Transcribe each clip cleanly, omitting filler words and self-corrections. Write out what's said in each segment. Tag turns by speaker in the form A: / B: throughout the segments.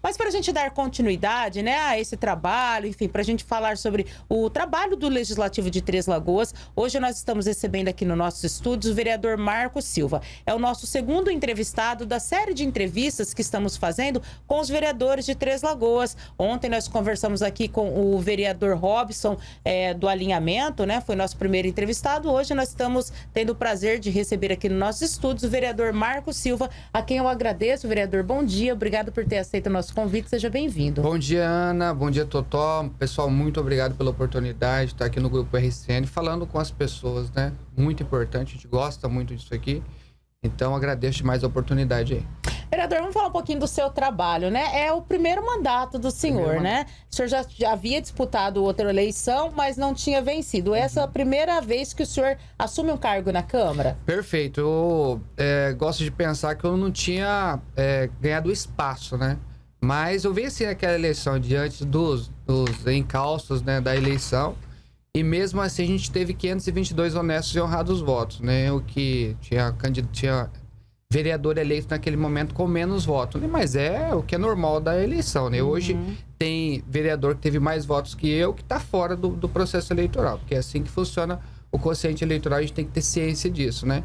A: Mas para a gente dar continuidade, né, a esse trabalho, enfim, para a gente falar sobre o trabalho do Legislativo de Três Lagoas, hoje nós estamos recebendo aqui no nossos estúdios o vereador Marco Silva. É o nosso segundo entrevistado da série de entrevistas que estamos fazendo com os vereadores de Três Lagoas. Ontem nós conversamos aqui com o vereador Robson do Alinhamento, né? Foi nosso primeiro entrevistado. Hoje nós estamos tendo o prazer de receber aqui no nossos estúdios o vereador Marco Silva, a quem eu agradeço. Vereador, bom dia. Obrigado por ter aceito o nosso convite. Seja bem-vindo.
B: Bom dia, Ana. Bom dia, Totó. Pessoal, muito obrigado pela oportunidade de estar aqui no Grupo RCN falando com as pessoas, né? Muito importante. A gente gosta muito disso aqui. Então, agradeço demais a oportunidade aí.
A: Vereador, vamos falar um pouquinho do seu trabalho, né? É o primeiro mandato do senhor, né? O senhor já havia disputado outra eleição, mas não tinha vencido. Essa é a primeira vez que o senhor assume um cargo na Câmara?
B: Perfeito. Eu gosto de pensar que eu não tinha ganhado espaço, né? Mas eu venci naquela eleição diante dos encalços, né, da eleição. E mesmo assim a gente teve 522 honestos e honrados votos, né? O que tinha vereador eleito naquele momento com menos votos, né? Mas é o que é normal da eleição, né? Hoje tem vereador que teve mais votos que eu, que está fora do processo eleitoral, porque é assim que funciona o quociente eleitoral, a gente tem que ter ciência disso, né?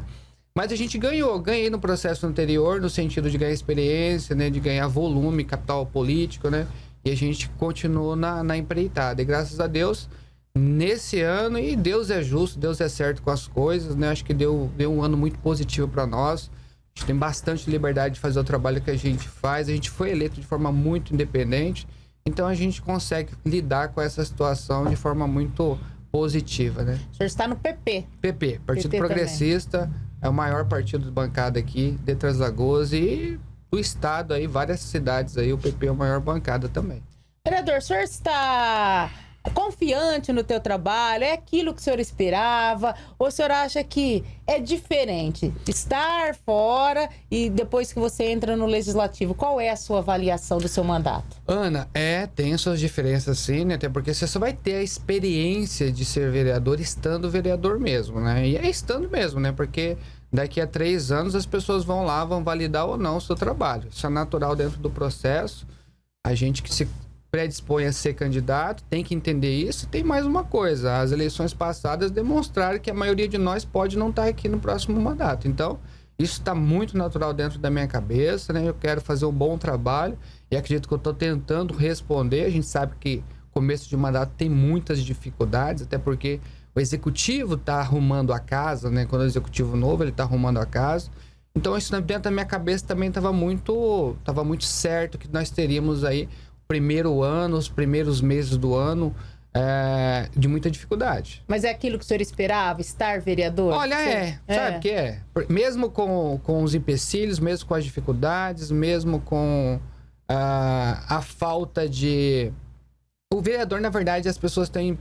B: Mas a gente ganhei no processo anterior, no sentido de ganhar experiência, né? De ganhar volume, capital político, né? E a gente continuou na empreitada. E graças a Deus, nesse ano, e Deus é justo, Deus é certo com as coisas, né? Acho que deu um ano muito positivo para nós. A gente tem bastante liberdade de fazer o trabalho que a gente faz. A gente foi eleito de forma muito independente. Então, a gente consegue lidar com essa situação de forma muito positiva, né?
A: O senhor está no PP.
B: PP, Partido
A: PP
B: Progressista. Também. É o maior partido de bancada aqui de Três Lagoas. E do estado aí, várias cidades aí, o PP é a maior bancada também.
A: Vereador, o senhor está confiante no teu trabalho? É aquilo que o senhor esperava? Ou o senhor acha que é diferente estar fora e depois que você entra no Legislativo? Qual é a sua avaliação do seu mandato?
B: Ana, tem suas diferenças sim, né? Até porque você só vai ter a experiência de ser vereador estando vereador mesmo, né? E é estando mesmo, né? Porque daqui a 3 anos as pessoas vão lá, vão validar ou não o seu trabalho. Isso é natural dentro do processo. A gente que se predispõe a ser candidato, tem que entender isso. Tem mais uma coisa, as eleições passadas demonstraram que a maioria de nós pode não estar aqui no próximo mandato. Então, isso está muito natural dentro da minha cabeça, né? Eu quero fazer um bom trabalho e acredito que eu estou tentando responder. A gente sabe que começo de mandato tem muitas dificuldades, até porque o executivo está arrumando a casa, né? Quando é o executivo novo, ele está arrumando a casa. Então, isso dentro da minha cabeça também estava muito certo que nós teríamos aí primeiro ano, os primeiros meses do ano, de muita dificuldade.
A: Mas é aquilo que o senhor esperava, estar vereador?
B: Olha, sabe o que é? Mesmo com os empecilhos, mesmo com as dificuldades, mesmo com a falta de... O vereador, na verdade, as pessoas têm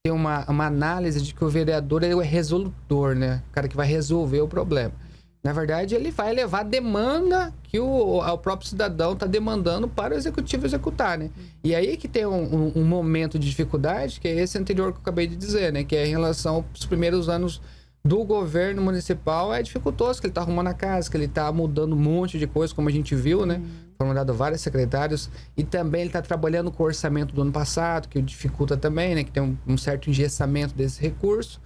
B: uma análise de que o vereador é o resolutor, né? O cara que vai resolver o problema. Na verdade, ele vai levar a demanda que o próprio cidadão está demandando para o executivo executar, né? E aí que tem um momento de dificuldade, que é esse anterior que eu acabei de dizer, né? Que é em relação aos primeiros anos do governo municipal, é dificultoso, que ele está arrumando a casa, que ele está mudando um monte de coisa, como a gente viu, né? Foram dados vários secretários. E também ele está trabalhando com o orçamento do ano passado, que dificulta também, né? Que tem um certo engessamento desse recurso.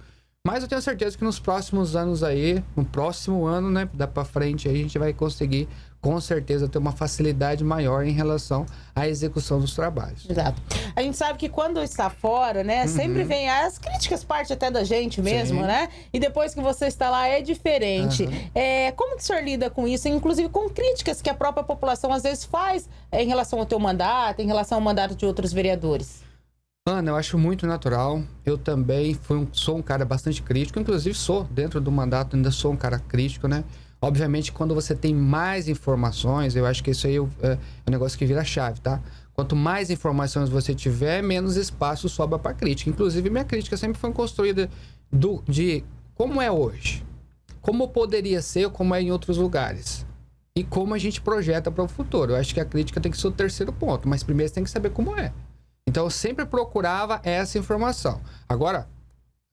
B: Mas eu tenho certeza que nos próximos anos aí, no próximo ano, né, dá pra frente aí, a gente vai conseguir, com certeza, ter uma facilidade maior em relação à execução dos trabalhos.
A: Exato. A gente sabe que quando está fora, né, sempre vem as críticas, parte até da gente mesmo, né? E depois que você está lá é diferente. Como que o senhor lida com isso? Inclusive com críticas que a própria população às vezes faz em relação ao teu mandato, em relação ao mandato de outros vereadores?
B: Ana, eu acho muito natural. Eu também sou um cara bastante crítico, inclusive dentro do mandato, ainda sou um cara crítico, né? Obviamente, quando você tem mais informações, eu acho que isso aí é um negócio que vira chave, tá? Quanto mais informações você tiver, menos espaço sobra para crítica. Inclusive, minha crítica sempre foi construída de como é hoje, como poderia ser ou como é em outros lugares. E como a gente projeta para o futuro. Eu acho que a crítica tem que ser o terceiro ponto, mas primeiro você tem que saber como é. Então, eu sempre procurava essa informação. Agora,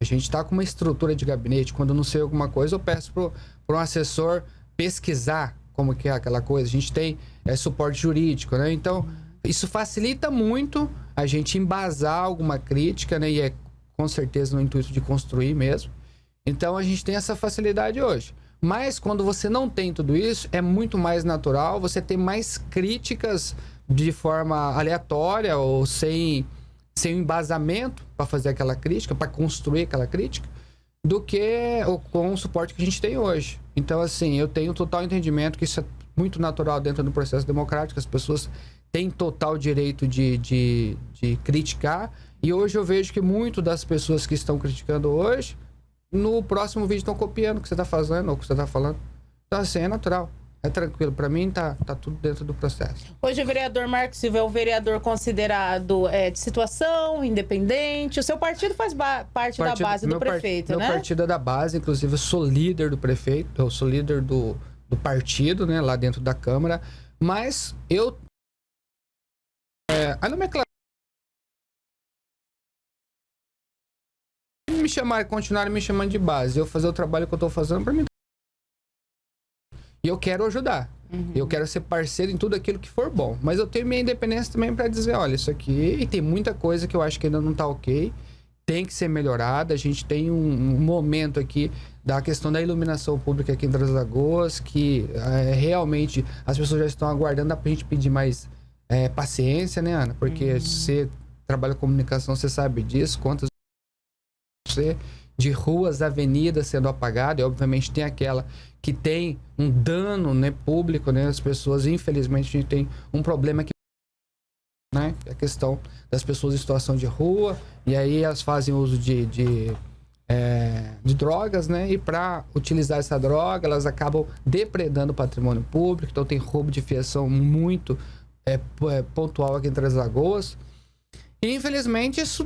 B: a gente está com uma estrutura de gabinete. Quando eu não sei alguma coisa, eu peço para um assessor pesquisar como que é aquela coisa. A gente tem suporte jurídico, né? Então, isso facilita muito a gente embasar alguma crítica, né? E é com certeza no intuito de construir mesmo. Então, a gente tem essa facilidade hoje. Mas, quando você não tem tudo isso, é muito mais natural você ter mais críticas de forma aleatória ou sem embasamento para fazer aquela crítica, para construir aquela crítica, do que com o suporte que a gente tem hoje. Então, assim, eu tenho total entendimento que isso é muito natural dentro do processo democrático, as pessoas têm total direito de criticar, e hoje eu vejo que muito das pessoas que estão criticando hoje, no próximo vídeo estão copiando o que você está fazendo ou o que você está falando. Então, assim, é natural. É tranquilo, para mim tá tudo dentro do processo.
A: Hoje o vereador Marco Silva é um vereador considerado de situação, independente. O seu partido faz parte da base do prefeito, né?
B: Meu partido é da base, inclusive eu sou líder do prefeito, eu sou líder do partido, né, lá dentro da Câmara. Mas a nomenclatura continuarem me chamando de base, eu fazer o trabalho que eu tô fazendo, para mim. E eu quero ajudar. Eu quero ser parceiro em tudo aquilo que for bom. Mas eu tenho minha independência também para dizer, olha, isso aqui... E tem muita coisa que eu acho que ainda não tá ok. Tem que ser melhorada. A gente tem um momento aqui da questão da iluminação pública aqui em Três Lagoas, que realmente as pessoas já estão aguardando. Dá pra gente pedir mais paciência, né, Ana? Porque você trabalha com comunicação, você sabe disso. Quantas de ruas, avenidas sendo apagadas, e obviamente tem aquela que tem um dano, né, público, né, as pessoas, infelizmente, a gente tem um problema aqui, né, a questão das pessoas em situação de rua, e aí elas fazem uso de drogas, né, e para utilizar essa droga, elas acabam depredando o patrimônio público, então tem roubo de fiação muito pontual aqui em Três Lagoas. E, infelizmente, isso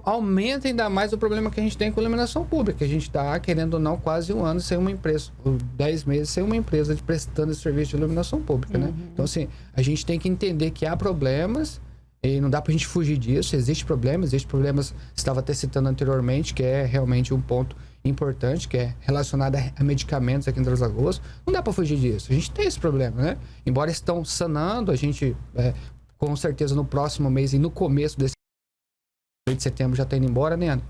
B: aumenta ainda mais o problema que a gente tem com a iluminação pública. A gente está, querendo ou não, quase um ano sem uma empresa, 10 meses sem uma empresa prestando esse serviço de iluminação pública, né? Então, assim, a gente tem que entender que há problemas e não dá pra gente fugir disso. Existem problemas, estava até citando anteriormente, que é realmente um ponto importante, que é relacionado a medicamentos aqui em Três Lagoas. Não dá pra fugir disso. A gente tem esse problema, né? Embora estão sanando, a gente... com certeza no próximo mês e no começo desse mês de setembro já tá indo embora, né, Ana?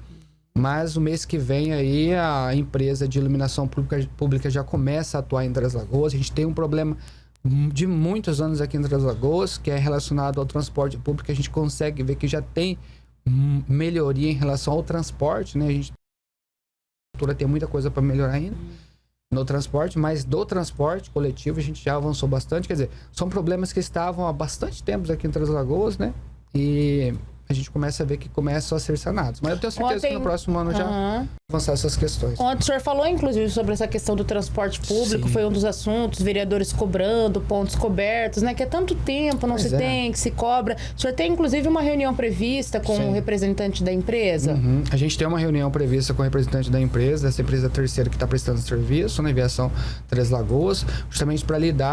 B: Mas o mês que vem aí a empresa de iluminação pública já começa a atuar em Três Lagoas. A gente tem um problema de muitos anos aqui em Três Lagoas, que é relacionado ao transporte público. A gente consegue ver que já tem melhoria em relação ao transporte, né? A gente tem muita coisa para melhorar ainda no transporte, mas do transporte coletivo a gente já avançou bastante. Quer dizer, são problemas que estavam há bastante tempo aqui em Três Lagoas, né? E a gente começa a ver que começam a ser sanados. Mas eu tenho certeza que no próximo ano já avançar essas questões.
A: Ontem o senhor falou, inclusive, sobre essa questão do transporte público. Sim. Foi um dos assuntos, vereadores cobrando, pontos cobertos, né? Que há tanto tempo não se tem, que se cobra. O senhor tem, inclusive, uma reunião prevista com o representante da empresa?
B: A gente tem uma reunião prevista com o representante da empresa, essa empresa terceira que está prestando serviço na Aviação Três Lagoas, justamente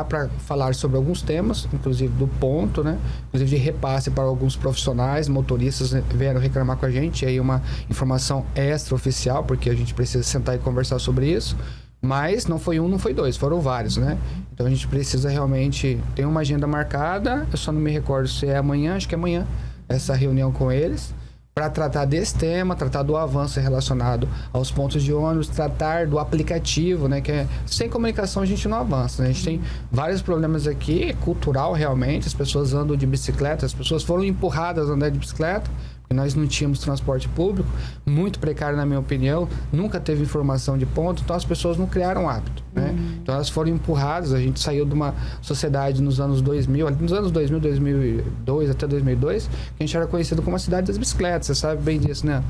B: para falar sobre alguns temas, inclusive do ponto, né? Inclusive de repasse para alguns profissionais, motoristas vieram reclamar com a gente, aí uma informação extraoficial, porque a gente precisa sentar e conversar sobre isso, mas não foi um, não foi dois, foram vários, né? Então a gente precisa realmente, tem uma agenda marcada, eu só não me recordo se é amanhã, acho que é amanhã, essa reunião com eles, para tratar desse tema, tratar do avanço relacionado aos pontos de ônibus, tratar do aplicativo, né? Que sem comunicação a gente não avança, né? A gente tem vários problemas aqui, cultural realmente, as pessoas andam de bicicleta, as pessoas foram empurradas a andar de bicicleta, porque nós não tínhamos transporte público, muito precário na minha opinião, nunca teve informação de ponto, então as pessoas não criaram hábito, né? Então elas foram empurradas, a gente saiu de uma sociedade nos anos 2000, nos anos 2000, 2002 até 2002, que a gente era conhecido como a cidade das bicicletas, você sabe bem disso, né?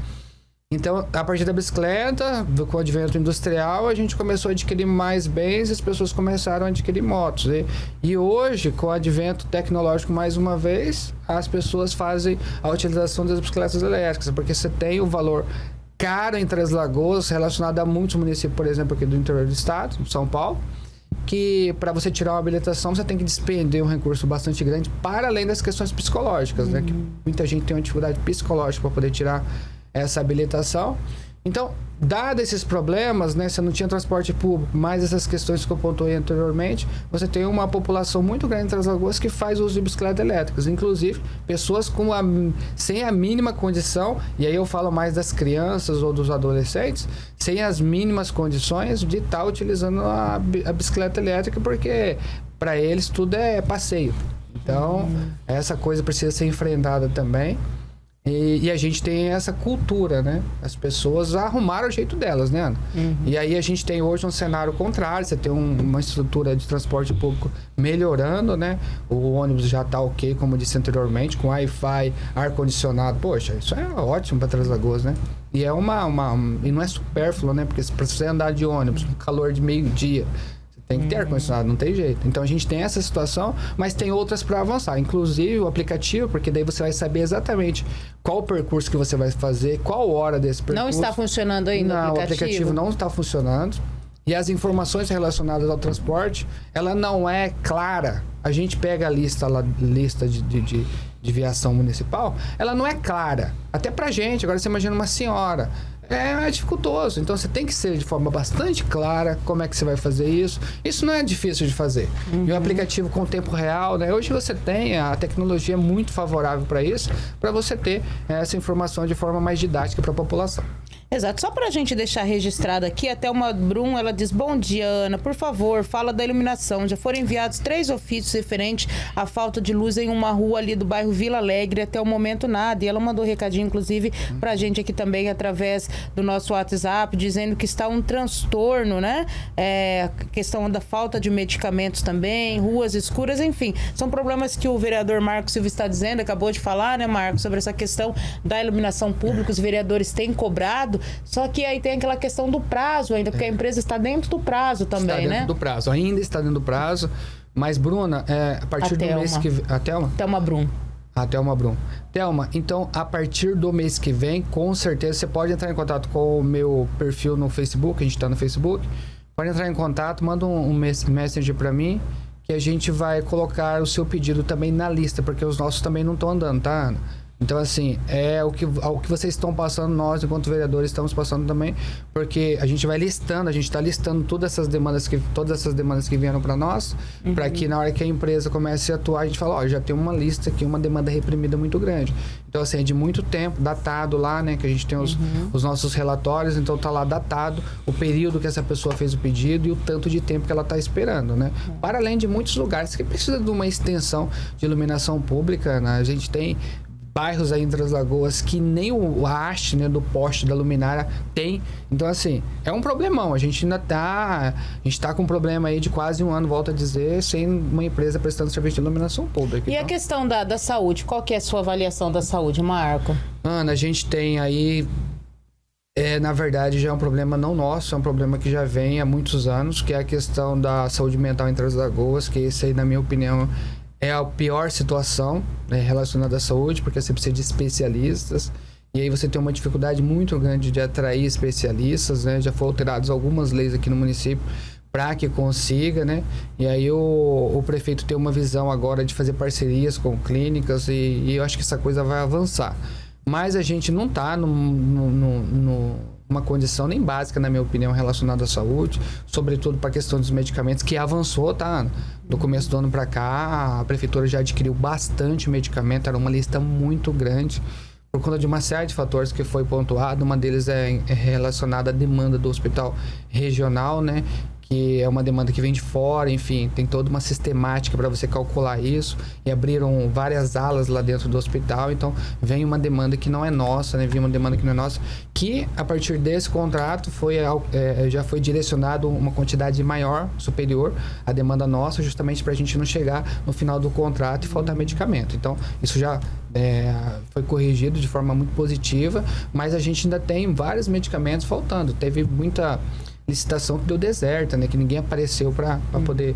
B: Então, a partir da bicicleta, com o advento industrial, a gente começou a adquirir mais bens e as pessoas começaram a adquirir motos. E hoje, com o advento tecnológico mais uma vez, as pessoas fazem a utilização das bicicletas elétricas, porque você tem o valor caro em Três Lagoas, relacionado a muitos municípios, por exemplo, aqui do interior do estado, São Paulo, que para você tirar uma habilitação, você tem que despender um recurso bastante grande, para além das questões psicológicas, né? Que muita gente tem uma dificuldade psicológica para poder tirar essa habilitação. Então, dados esses problemas, né, você não tinha transporte público, mais essas questões que eu pontuei anteriormente, você tem uma população muito grande em Três Lagoas que faz uso de bicicletas elétricas, inclusive pessoas sem a mínima condição, e aí eu falo mais das crianças ou dos adolescentes, sem as mínimas condições de estar utilizando a bicicleta elétrica, porque para eles tudo é passeio. Então, essa coisa precisa ser enfrentada também. E a gente tem essa cultura, né? As pessoas arrumaram o jeito delas, né, Ana? E aí a gente tem hoje um cenário contrário. Você tem uma estrutura de transporte público melhorando, né? O ônibus já tá ok, como eu disse anteriormente, com Wi-Fi, ar-condicionado. Poxa, isso é ótimo para Três Lagoas, né? E é e não é supérfluo, né? Porque para você andar de ônibus no calor de meio-dia, tem que ter ar-condicionado, não tem jeito. Então a gente tem essa situação, mas tem outras para avançar. Inclusive o aplicativo, porque daí você vai saber exatamente qual o percurso que você vai fazer, qual hora desse percurso.
A: Não está funcionando ainda
B: o aplicativo não está funcionando. E as informações relacionadas ao transporte, ela não é clara. A gente pega a lista de viação municipal, ela não é clara. Até pra gente. Agora você imagina uma senhora. É dificultoso. Então, você tem que ser de forma bastante clara como é que você vai fazer isso. Isso não é difícil de fazer. E o aplicativo com tempo real, né? Hoje você tem, a tecnologia é muito favorável para isso, para você ter essa informação de forma mais didática para a população.
A: Exato. Só para a gente deixar registrado aqui, até uma Brum, ela diz: bom dia, Ana, por favor, fala da iluminação. Já foram enviados 3 ofícios referentes à falta de luz em uma rua ali do bairro Vila Alegre, até o momento nada. E ela mandou recadinho, inclusive, para a gente aqui também, através do nosso WhatsApp, dizendo que está um transtorno, né? Questão da falta de medicamentos também, ruas escuras, enfim. São problemas que o vereador Marco Silva está dizendo, acabou de falar, né, Marco, sobre essa questão da iluminação pública. Os vereadores têm cobrado. Só que aí tem aquela questão do prazo ainda, porque a empresa está dentro do prazo também, né?
B: Está dentro do prazo, ainda está dentro do prazo. Mas, Bruna, a partir do mês que vem... A Thelma?
A: Thelma Brum.
B: A Thelma Brum. Thelma, então, a partir do mês que vem, com certeza, você pode entrar em contato com o meu perfil no Facebook, a gente está no Facebook. Pode entrar em contato, manda um message para mim, que a gente vai colocar o seu pedido também na lista, porque os nossos também não estão andando, tá, Ana? Então, assim, o que vocês estão passando, nós, enquanto vereadores, estamos passando também, porque a gente vai listando, a gente está listando todas essas demandas que vieram para nós, para que na hora que a empresa comece a atuar, a gente fala, já tem uma lista aqui, uma demanda reprimida muito grande. Então, assim, é de muito tempo, datado lá, né, que a gente tem os nossos relatórios, então tá lá datado o período que essa pessoa fez o pedido e o tanto de tempo que ela está esperando, né? Para além de muitos lugares que precisa de uma extensão de iluminação pública, né? A gente tem bairros aí em Três Lagoas que nem a haste, né, do poste da luminária tem. Então, assim, é um problemão. A gente ainda tá com um problema aí de quase um ano, volto a dizer, sem uma empresa prestando serviço de iluminação pública.
A: E então, a questão da saúde, qual que é a sua avaliação da saúde, Marco?
B: Ana, a gente tem aí, na verdade, já é um problema não nosso, é um problema que já vem há muitos anos, que é a questão da saúde mental em Três Lagoas, que esse aí, na minha opinião, é a pior situação, né, relacionada à saúde, porque você precisa de especialistas. E aí você tem uma dificuldade muito grande de atrair especialistas, né? Já foram alteradas algumas leis aqui no município para que consiga, né? E aí o prefeito tem uma visão agora de fazer parcerias com clínicas e eu acho que essa coisa vai avançar. Mas a gente não está numa condição nem básica, na minha opinião, relacionada à saúde, sobretudo para a questão dos medicamentos, que avançou, tá? Do começo do ano para cá, a prefeitura já adquiriu bastante medicamento, era uma lista muito grande, por conta de uma série de fatores que foi pontuado. Uma deles é relacionada à demanda do hospital regional, né? Que é uma demanda que vem de fora, enfim, tem toda uma sistemática para você calcular isso, e abriram várias alas lá dentro do hospital, então vem uma demanda que não é nossa, né? Vem uma demanda que não é nossa, que a partir desse contrato já foi direcionado uma quantidade maior, superior à demanda nossa, justamente para a gente não chegar no final do contrato e faltar medicamento. Então, isso já foi corrigido de forma muito positiva, mas a gente ainda tem vários medicamentos faltando. Teve muita licitação que deu deserta, né? Que ninguém apareceu para poder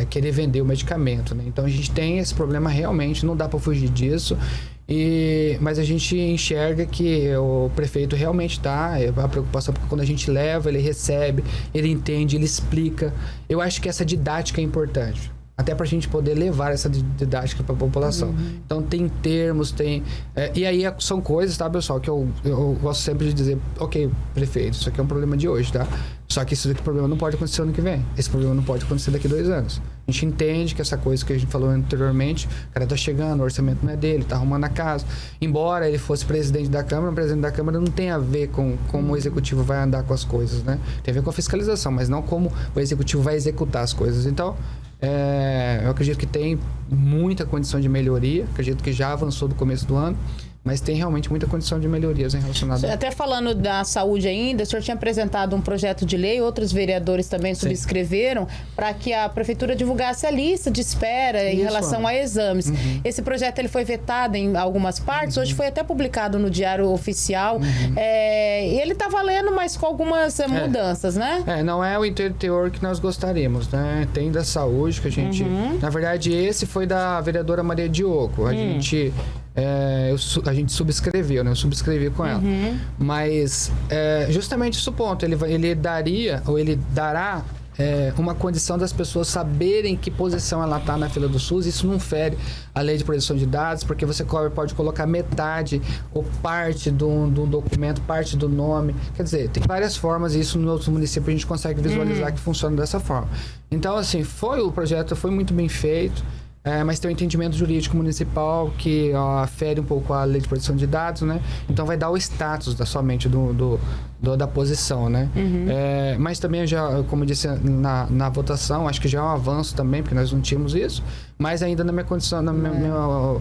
B: querer vender o medicamento, né? Então a gente tem esse problema realmente, não dá para fugir disso. Mas a gente enxerga que o prefeito realmente a preocupação, porque quando a gente leva, ele recebe, ele entende, ele explica. Eu acho que essa didática é importante. Até para a gente poder levar essa didática para a população. Então, tem termos, tem... e aí, são coisas, tá, pessoal, que eu gosto sempre de dizer, ok, prefeito, isso aqui é um problema de hoje, tá? Só que esse problema não pode acontecer ano que vem. Esse problema não pode acontecer daqui a 2 anos. A gente entende que essa coisa que a gente falou anteriormente, o cara tá chegando, o orçamento não é dele, tá arrumando a casa. Embora ele fosse presidente da Câmara, o presidente da Câmara não tem a ver com como o executivo vai andar com as coisas, né? Tem a ver com a fiscalização, mas não como o executivo vai executar as coisas. Então, eu acredito que tem muita condição de melhoria, acredito que já avançou do começo do ano, mas tem realmente muita condição de melhorias em relacionado a...
A: Até falando da saúde ainda, o senhor tinha apresentado um projeto de lei, outros vereadores também subscreveram, para que a prefeitura divulgasse a lista de espera em relação a exames. Esse projeto ele foi vetado em algumas partes, hoje foi até publicado no Diário Oficial. E ele está valendo, mas com algumas mudanças, né? Não é o
B: teor que nós gostaríamos, né? Tem da saúde que a gente... Na verdade, esse foi da vereadora Maria Diogo. A gente subscreveu, né? Eu subscrevi com ela. Mas, justamente esse ponto, ele daria, ou ele dará uma condição das pessoas saberem que posição ela está na fila do SUS. Isso não fere a lei de proteção de dados, porque você pode colocar metade ou parte de um documento, parte do nome. Quer dizer, tem várias formas, e isso no outro município a gente consegue visualizar que funciona dessa forma. Então, assim, o projeto foi muito bem feito. Mas tem um entendimento jurídico municipal que fere um pouco a lei de proteção de dados, né? Então vai dar o status somente da posição, né? Mas também já, como eu disse na votação, acho que já é um avanço também, porque nós não tínhamos isso, mas ainda na minha condição, na minha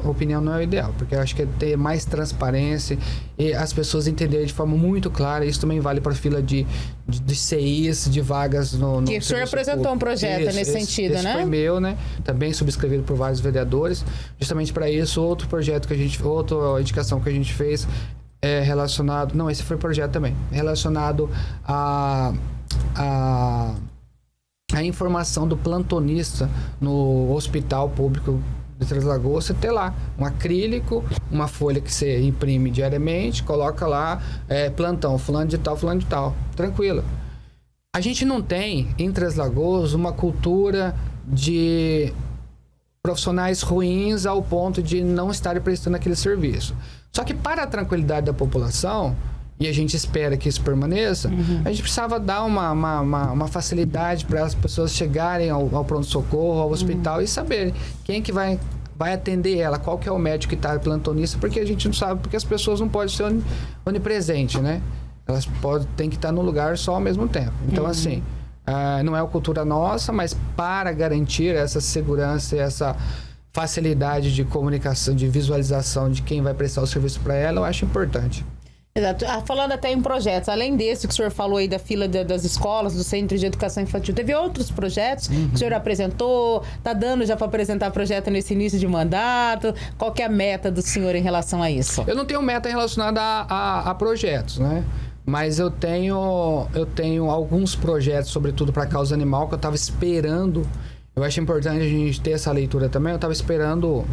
B: opinião, não é o ideal, porque eu acho que é ter mais transparência e as pessoas entenderem de forma muito clara. Isso também vale para a fila de CIs, de vagas no
A: que o senhor apresentou
B: público.
A: Um projeto nesse sentido,
B: esse
A: né?
B: Foi meu, né? Também subscrevido por vários vereadores. Justamente para isso, outra indicação que a gente fez relacionado... Não, esse foi projeto também. Relacionado a informação do plantonista no hospital público de Três Lagoas. Você tem lá um acrílico, uma folha que você imprime diariamente, coloca lá, plantão, fulano de tal, tranquilo. A gente não tem, em Três Lagoas, uma cultura de profissionais ruins ao ponto de não estarem prestando aquele serviço. Só que para a tranquilidade da população, e a gente espera que isso permaneça, a gente precisava dar uma facilidade para as pessoas chegarem ao pronto-socorro, ao hospital e saberem quem que vai atender ela, qual que é o médico que está plantonista, porque a gente não sabe, porque as pessoas não podem ser onipresentes, né? Elas têm que estar no lugar só ao mesmo tempo. Então, assim, não é uma cultura nossa, mas para garantir essa segurança e essa facilidade de comunicação, de visualização de quem vai prestar o serviço para ela, eu acho importante.
A: Exato. Falando até em projetos, além desse que o senhor falou aí da fila das escolas, do Centro de Educação Infantil, teve outros projetos que o senhor apresentou? Tá dando já para apresentar projeto nesse início de mandato? Qual que é a meta do senhor em relação a isso?
B: Eu não tenho meta relacionada a projetos, né? Mas eu tenho alguns projetos, sobretudo para a causa animal, que eu estava esperando. Eu acho importante a gente ter essa leitura também. Eu estava esperando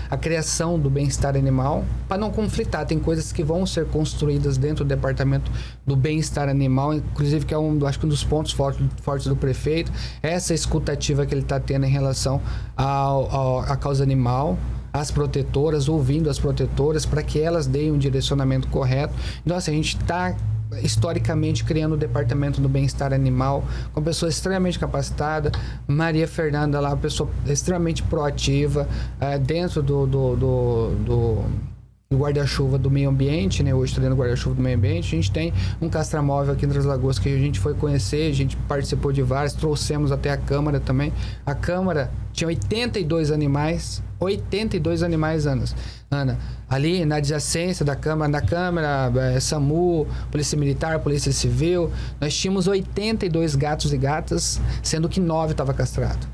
B: a criação do bem-estar animal para não conflitar. Tem coisas que vão ser construídas dentro do departamento do bem-estar animal, inclusive que acho que um dos pontos fortes do prefeito, essa escutativa que ele está tendo em relação à causa animal, as protetoras, ouvindo as protetoras para que elas deem um direcionamento correto. Então, assim, a gente está historicamente criando o departamento do bem-estar animal com pessoas extremamente capacitadas. Maria Fernanda lá, uma pessoa extremamente proativa dentro do guarda-chuva do meio ambiente, né? Hoje está dentro do guarda-chuva do meio ambiente. A gente tem um castramóvel aqui em Três Lagoas que a gente foi conhecer, a gente participou de vários, trouxemos até a Câmara também. A Câmara tinha 82 animais, Ana. Ali na adjacência da Câmara, SAMU, Polícia Militar, Polícia Civil, nós tínhamos 82 gatos e gatas, sendo que 9 estavam castrados.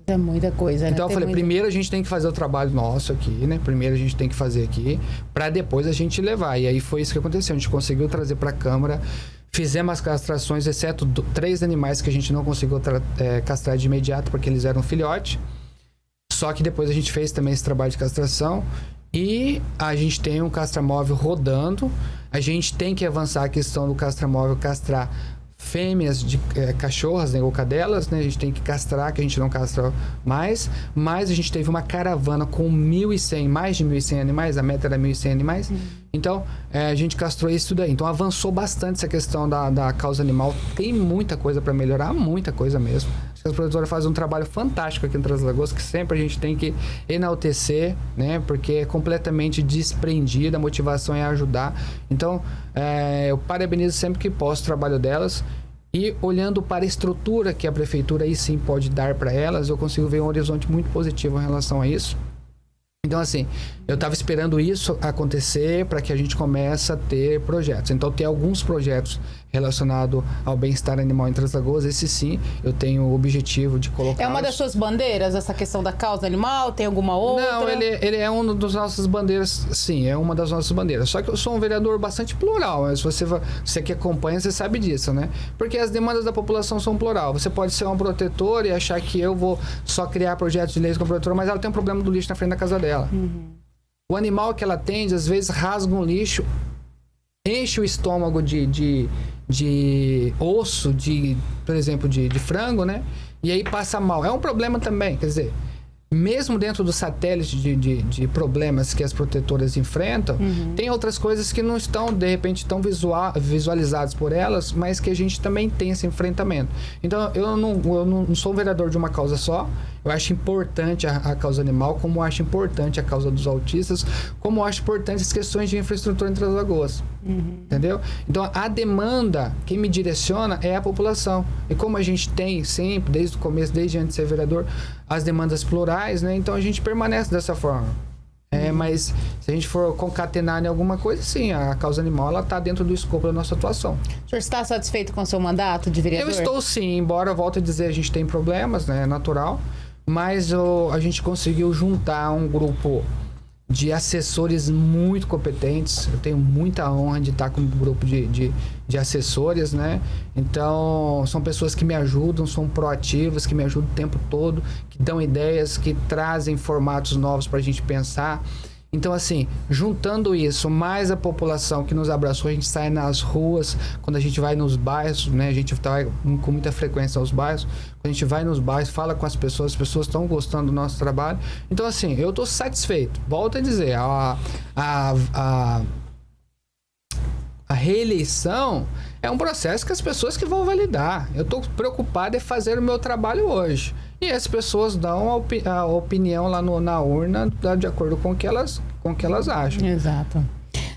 A: É muita coisa, né?
B: Então eu falei, primeiro a gente tem que fazer o trabalho nosso aqui, né? Primeiro a gente tem que fazer aqui, para depois a gente levar. E aí foi isso que aconteceu, a gente conseguiu trazer para a Câmara, fizemos as castrações, exceto 3 animais que a gente não conseguiu castrar de imediato, porque eles eram filhote. Só que depois a gente fez também esse trabalho de castração e a gente tem um castramóvel rodando. A gente tem que avançar a questão do castramóvel castrar fêmeas de cachorras, né, ou cadelas, né? A gente tem que castrar, que a gente não castra mais. Mas a gente teve uma caravana com 1.100, mais de 1.100 animais. A meta era 1.100 animais. Então, a gente castrou isso daí. Então, avançou bastante essa questão da causa animal. Tem muita coisa para melhorar, muita coisa mesmo. Acho que as produtoras fazem um trabalho fantástico aqui em Três Lagoas, que sempre a gente tem que enaltecer, né? Porque é completamente desprendida, a motivação é ajudar. Então, eu parabenizo sempre que posso o trabalho delas. E olhando para a estrutura que a prefeitura aí sim pode dar para elas, eu consigo ver um horizonte muito positivo em relação a isso. Então, assim, eu estava esperando isso acontecer para que a gente comece a ter projetos. Então, tem alguns projetos relacionados ao bem-estar animal em Três Lagoas. Esse sim, eu tenho o objetivo de colocar.
A: É uma das suas bandeiras, essa questão da causa animal? Tem alguma outra?
B: Não, ele é uma das nossas bandeiras, sim, é uma das nossas bandeiras. Só que eu sou um vereador bastante plural, mas você que acompanha, você sabe disso, né? Porque as demandas da população são plural. Você pode ser um protetor e achar que eu vou só criar projetos de leis como protetor, mas ela tem um problema do lixo na frente da casa dela. O animal que ela atende, às vezes, rasga um lixo, enche o estômago de osso, por exemplo, de frango, né? E aí passa mal. É um problema também, quer dizer, mesmo dentro do satélite de problemas que as protetoras enfrentam, tem outras coisas que não estão, de repente, tão visualizadas por elas, mas que a gente também tem esse enfrentamento. Então, eu não sou um vereador de uma causa só. Eu acho importante a causa animal, como eu acho importante a causa dos autistas, como eu acho importante as questões de infraestrutura em Três Lagoas. Entendeu? Então, a demanda, quem me direciona é a população. E como a gente tem sempre, desde o começo, desde antes de ser vereador, as demandas plurais, né? Então, a gente permanece dessa forma. Mas se a gente for concatenar em alguma coisa, sim, a causa animal, ela está dentro do escopo da nossa atuação.
A: O senhor está satisfeito com o seu mandato de vereador?
B: Eu estou sim, embora, volto a dizer, a gente tem problemas, né? É natural. Mas a gente conseguiu juntar um grupo de assessores muito competentes. Eu tenho muita honra de estar com um grupo de assessores, né? Então, são pessoas que me ajudam, são proativas, que me ajudam o tempo todo, que dão ideias, que trazem formatos novos para a gente pensar. Então, assim, juntando isso, mais a população que nos abraçou, a gente sai nas ruas, quando a gente vai nos bairros, né? A gente vai com muita frequência aos bairros. Quando a gente vai nos bairros, fala com as pessoas estão gostando do nosso trabalho. Então, assim, eu estou satisfeito. Volto a dizer, a reeleição é um processo que as pessoas que vão validar. Eu estou preocupado em fazer o meu trabalho hoje. E as pessoas dão a opinião lá na urna de acordo com o que elas acham.
A: Exato.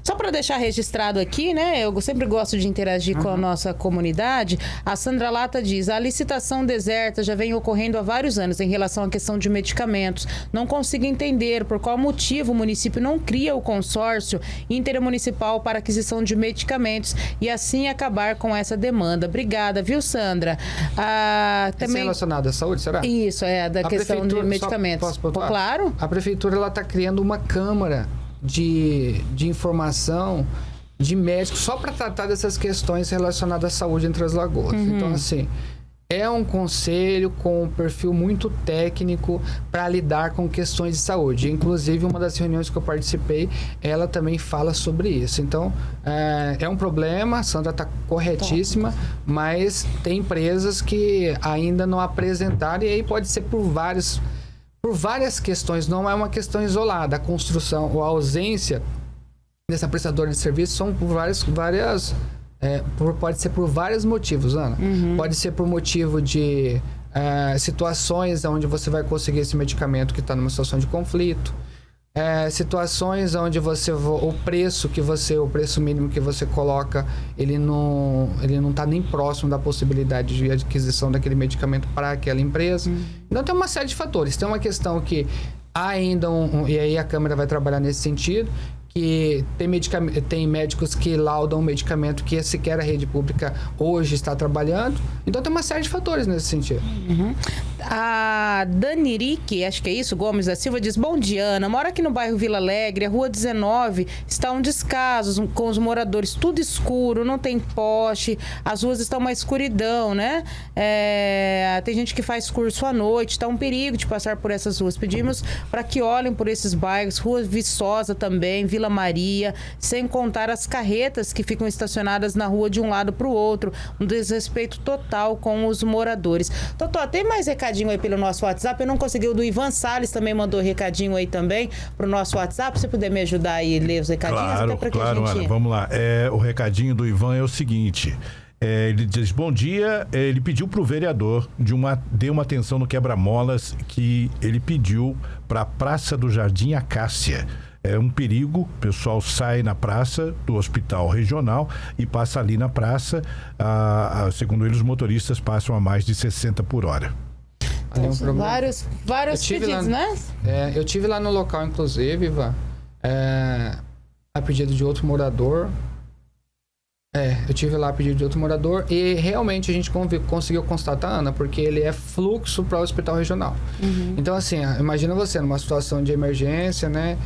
A: Só para deixar registrado aqui, né? Eu sempre gosto de interagir com a nossa comunidade. A Sandra Lata diz: a licitação deserta já vem ocorrendo há vários anos em relação à questão de medicamentos. Não consigo entender por qual motivo o município não cria o consórcio intermunicipal para aquisição de medicamentos e assim acabar com essa demanda. Obrigada, viu, Sandra?
B: Também relacionado à saúde, será?
A: Isso, da questão de medicamentos. Claro.
B: A prefeitura está criando uma câmara de informação de médicos só para tratar dessas questões relacionadas à saúde em Três Lagoas. Então, assim, é um conselho com um perfil muito técnico para lidar com questões de saúde. Inclusive, uma das reuniões que eu participei, ela também fala sobre isso. Então, é um problema, a Sandra está corretíssima, mas tem empresas que ainda não apresentaram, e aí pode ser por várias questões, não é uma questão isolada. A construção ou a ausência dessa prestadora de serviço são por pode ser por vários motivos, Ana. Pode ser por motivo de situações onde você vai conseguir esse medicamento que está numa situação de conflito. Situações onde o preço mínimo que você coloca, ele não está nem próximo da possibilidade de adquisição daquele medicamento para aquela empresa. Então tem uma série de fatores. Tem uma questão que há ainda e aí a Câmara vai trabalhar nesse sentido, que tem médicos que laudam um medicamento que sequer a rede pública hoje está trabalhando. Então tem uma série de fatores nesse sentido.
A: A Danirique, acho que é isso, Gomes da Silva, diz: bom dia, Ana. Moro aqui no bairro Vila Alegre, a rua 19 está um descaso com os moradores, tudo escuro, não tem poste, as ruas estão uma escuridão, né? Tem gente que faz curso à noite, está um perigo de passar por essas ruas. Pedimos para que olhem por esses bairros, Rua Viçosa também, Vila Maria, sem contar as carretas que ficam estacionadas na rua de um lado para o outro. Um desrespeito total com os moradores. Totó, tem mais recadinho aí pelo nosso WhatsApp? Eu não consegui. O do Ivan Salles também mandou recadinho aí também pro nosso WhatsApp. Se você puder me ajudar aí a ler os recadinhos.
C: Claro,
A: até
C: claro, Ana, vamos lá. O recadinho do Ivan é o seguinte. Ele diz: bom dia. Ele pediu pro vereador dê uma atenção no quebra-molas que ele pediu para a Praça do Jardim Acácia. É um perigo, o pessoal sai na praça do hospital regional e passa ali na praça, segundo eles, os motoristas passam a mais de 60 por hora.
A: Então, vários pedidos, né?
B: Eu tive lá no local, inclusive, Ivan, a pedido de outro morador. Eu tive lá a pedido de outro morador e realmente a gente conseguiu constatar, Ana, porque ele é fluxo para o hospital regional. Uhum. Então, assim, imagina você numa situação de emergência, né?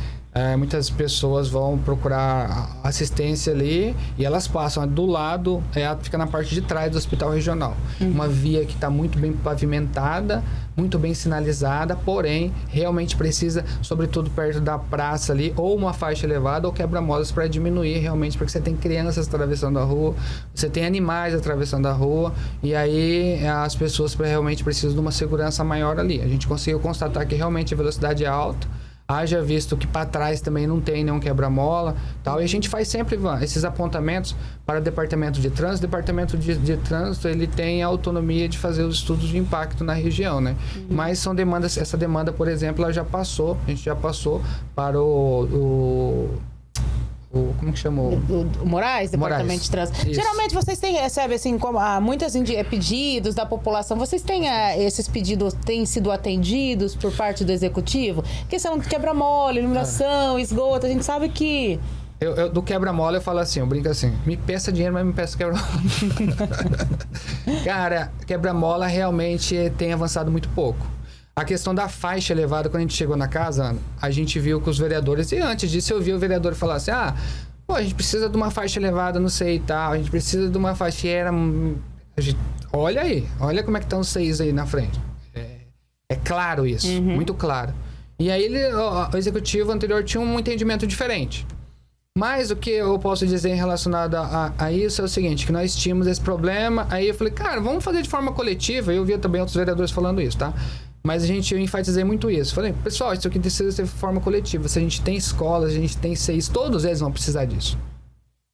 B: Muitas pessoas vão procurar assistência ali e elas passam do lado, fica na parte de trás do hospital regional. Uhum. Uma via que está muito bem pavimentada, muito bem sinalizada, porém, realmente precisa, sobretudo perto da praça ali, ou uma faixa elevada ou quebra-molas para diminuir realmente, porque você tem crianças atravessando a rua, você tem animais atravessando a rua, e aí as pessoas realmente precisam de uma segurança maior ali. A gente conseguiu constatar que realmente a velocidade é alta, haja visto que para trás também não tem nenhum quebra-mola, tal. E a gente faz sempre, Ivan, esses apontamentos para o departamento de trânsito. O departamento de trânsito, ele tem a autonomia de fazer os estudos de impacto na região, né? Uhum. Mas são demandas, essa demanda, por exemplo, a gente já passou para como que chamou?
A: O Moraes, Departamento de Trânsito. Isso. Geralmente vocês recebem, assim, como muitos pedidos da população. Vocês têm esses pedidos, têm sido atendidos por parte do Executivo? Questão de quebra-mola, iluminação, esgoto, a gente sabe que...
B: Do quebra-mola eu falo assim, eu brinco assim, me peça dinheiro, mas me peça quebra-mola. Cara, quebra-mola realmente tem avançado muito pouco. A questão da faixa elevada, quando a gente chegou na casa, Ana, a gente viu que os vereadores, e antes disso eu vi o vereador falar assim, a gente precisa de uma faixa elevada, não sei e tal, a gente precisa de uma faixeira, olha aí, olha como é que estão os 6 aí na frente. É claro isso, muito claro. E aí o executivo anterior tinha um entendimento diferente. Mas o que eu posso dizer relacionado a isso é o seguinte, que nós tínhamos esse problema, aí eu falei, cara, vamos fazer de forma coletiva, eu via também outros vereadores falando isso, tá? Mas eu enfatizei muito isso. Falei, pessoal, isso aqui precisa ser de forma coletiva. Se a gente tem escolas, a gente tem 6, todos eles vão precisar disso.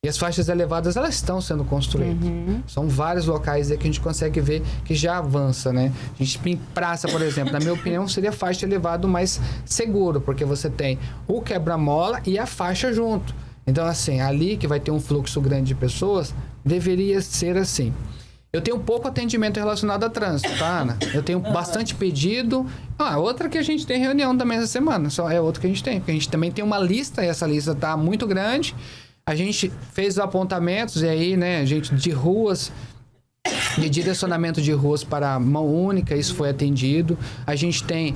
B: E as faixas elevadas, elas estão sendo construídas. Uhum. São vários locais aí que a gente consegue ver que já avança, né? A gente em praça, por exemplo, na minha opinião, seria a faixa elevada mais seguro, porque você tem o quebra-mola e a faixa junto. Então, assim, ali que vai ter um fluxo grande de pessoas, deveria ser assim. Eu tenho pouco atendimento relacionado a trânsito, tá, Ana? Eu tenho bastante pedido. Outra que a gente tem reunião também essa semana. Só é outra que a gente tem. Porque a gente também tem uma lista, e essa lista tá muito grande. A gente fez os apontamentos, e aí, né, a gente de ruas, de direcionamento de ruas para mão única, isso foi atendido. A gente tem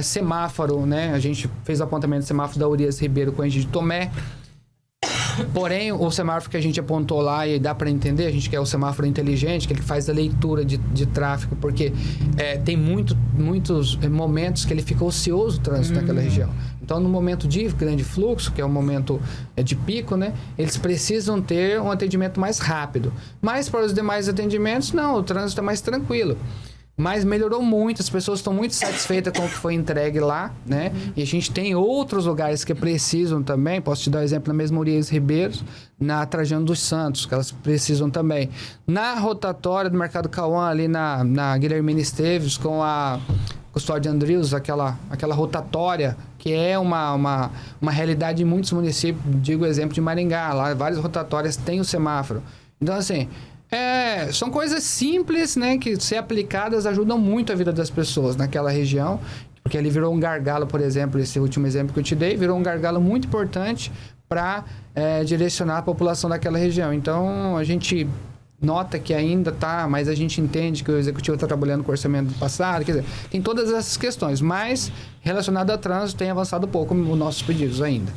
B: semáforo, né? A gente fez o apontamento de semáforo da Urias Ribeiro com a gente de Tomé. Porém, o semáforo que a gente apontou lá, e dá para entender, a gente quer o semáforo inteligente, que ele faz a leitura de tráfego, porque tem muitos momentos que ele fica ocioso o trânsito naquela região. Então, no momento de grande fluxo, que é o momento de pico, né, eles precisam ter um atendimento mais rápido. Mas para os demais atendimentos, não, o trânsito é mais tranquilo. Mas melhorou muito, as pessoas estão muito satisfeitas com o que foi entregue lá, né? E a gente tem outros lugares que precisam também, posso te dar um exemplo, na mesma Urias Ribeiro, na Trajano dos Santos, que elas precisam também. Na rotatória do Mercado Cauã, ali na Guilhermina Esteves, com a Custódio Andrius, aquela rotatória, que é uma realidade em muitos municípios, digo o exemplo de Maringá, lá várias rotatórias têm o semáforo. Então, assim... são coisas simples, né, que se aplicadas ajudam muito a vida das pessoas naquela região, porque ali virou um gargalo, por exemplo, esse último exemplo que eu te dei, virou um gargalo muito importante para direcionar a população daquela região. Então, a gente nota que ainda tá, mas a gente entende que o executivo está trabalhando com o orçamento do passado, quer dizer, tem todas essas questões, mas relacionado ao trânsito tem avançado pouco os nossos pedidos ainda.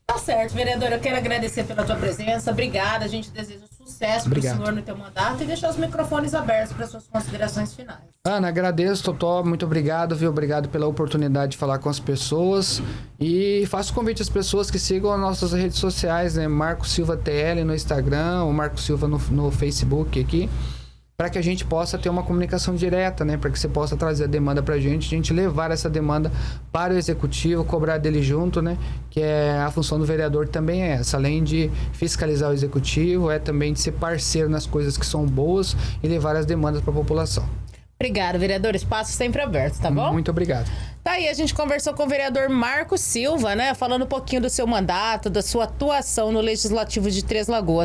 A: Tá certo, vereador, eu quero agradecer pela tua presença, obrigada, a gente deseja sucesso para o senhor no teu mandato e deixar os microfones abertos para suas considerações finais.
B: Ana, agradeço, Totó, muito obrigado, viu? Obrigado pela oportunidade de falar com as pessoas e faço convite às pessoas que sigam as nossas redes sociais, né? Marco Silva TL no Instagram, o Marco Silva no Facebook aqui, para que a gente possa ter uma comunicação direta, né? Para que você possa trazer a demanda para a gente levar essa demanda para o executivo, cobrar dele junto, né? Que é a função do vereador também é essa, além de fiscalizar o executivo, é também de ser parceiro nas coisas que são boas e levar as demandas para a população.
A: Obrigado, vereador. Espaço sempre aberto, tá bom?
B: Muito obrigado.
A: Tá aí, a gente conversou com o vereador Marco Silva, né? Falando um pouquinho do seu mandato, da sua atuação no Legislativo de Três Lagoas.